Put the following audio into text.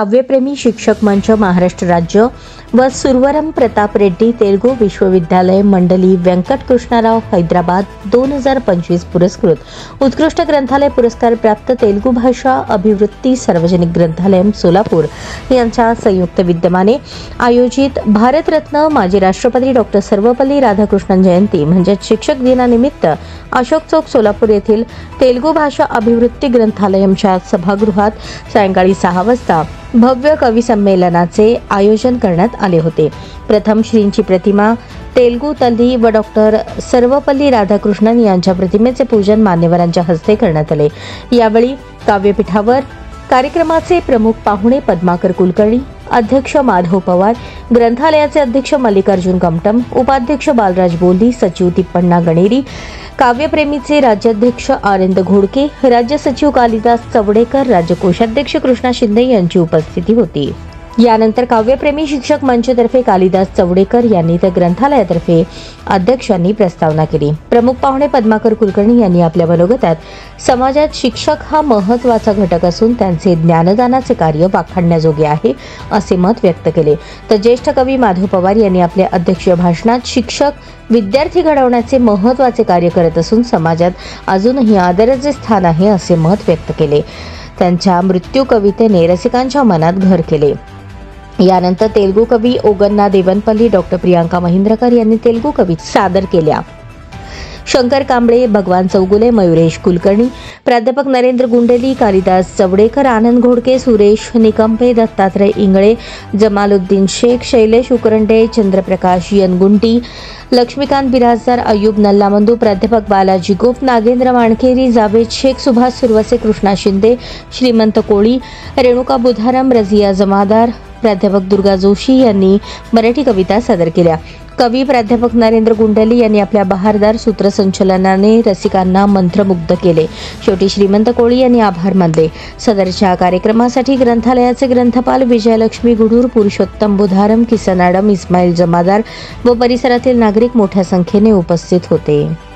काव्यप्रेमी शिक्षक मंच महाराष्ट्र राज्य व सुरवरम प्रताप रेड्डी तेलुगू विश्वविद्यालय मंडली व्यंकट कृष्णाराव हैदराबाद 2025 पुरस्कृत उत्कृष्ट ग्रंथालय पुरस्कार प्राप्त तेलुगू भाषा अभिवृत्ती सार्वजनिक ग्रंथालय सोलापूर यांच्या संयुक्त विद्यमाने आयोजित भारतरत्न माजी राष्ट्रपती डॉ. सर्वपल्ली राधाकृष्णन जयंती म्हणजे शिक्षक दिनानिमित्त अशोक चौक सोलापूर येथील तेलुगू भाषा अभिवृत्ती ग्रंथालयाच्या सभागृहात सायंकाळी 6 वाजता भव्य कवी संमेलनाचे आयोजन करण्यात आले होते। प्रथम श्रींची प्रतिमा तेलुगू तल्ली व डॉ. सर्वपल्ली राधाकृष्णन यांच्या प्रतिमेचे पूजन मान्यवरांच्या हस्ते करण्यात आले। यावेळी काव्यपीठावर कार्यक्रमाचे प्रमुख पाहुणे पद्माकर कुलकर्णी, अध्यक्ष माधव पवार, ग्रंथालयाचे अध्यक्ष मल्लिकार्जुन कमटम, उपाध्यक्ष बालराज बोल्ली, सचिव तिप्पण्णा गणेरी, काव्यप्रेमीचे राज्याध्यक्ष आनंद घोडके, राज्य सचिव कालिदास चवडेकर, राज्य कोषाध्यक्ष कृष्णा शिंदे यांची उपस्थिती होती। यानंतर काव्यप्रेमी शिक्षक मंचतर्फे कालिदास चवडेकर यांनी तर ग्रंथालयातर्फे अध्यक्षांनी प्रस्तावना केली। प्रमुख पाहुणे पद्माकर कुलकर्णी यांनी आपल्या मनोगतात समाजात शिक्षक हा महत्त्वाचा घटक असून त्यांचे ज्ञानदानाचे कार्य वाखाणण्याजोगे आहे असे मत व्यक्त केले। तर ज्येष्ठ कवी माधव पवार यांनी आपल्या अध्यक्षीय भाषणात शिक्षक विद्यार्थी घडवण्याचे महत्त्वाचे कार्य करत असून समाजात अजूनही आदराचे स्थान आहे असे मत व्यक्त केले। त्यांच्या मृत्यू कवितेने रसिकांच्या मनात घर केले। यानंतर तेलुगू कवी ओगन्ना देवनपल्ली, डॉ. प्रियांका महिंद्रकर यांनी तेलुगू कविता सादर केल्या। शंकर कांबळे, भगवान चौगुले, मयुरेश कुलकर्णी, प्राध्यापक नरेंद्र गुंडेली, कालिदास चवडेकर, आनंद घोडके, सुरेश निकंपे, दत्तात्रय इंगळे, जमालुद्दीन शेख, शैलेश उकरंडे, चंद्रप्रकाश यनगुंटी, लक्ष्मीकांत बिराजदार, अय्यूब नल्लामंदू, प्राध्यापक बालाजी गोप, नागेंद्र माणकेरी, जावेद शेख, सुभाष सुरवसे, कृष्णा शिंदे, श्रीमंत कोळी, रेणुका बुधारम, रझिया जमादार, प्राध्यापक दुर्गा जोशी यांनी मराठी कविता सादर केल्या। कवी प्राध्यापक नरेंद्र गुंडेली यांनी आपल्या बहारदार सूत्रसंचलनाने रसिकांना मंत्रमुग्ध केले। शेवटी श्रीमंत कोळी यांनी आभार मानले। सदरच्या कार्यक्रमासाठी ग्रंथालयाचे ग्रंथपाल विजयलक्ष्मी गुडूर, पुरुषोत्तम बुधारम, किसन आडम, इस्माईल जमादार व परिसरातील नागरिक मोठ्या संख्येने उपस्थित होते।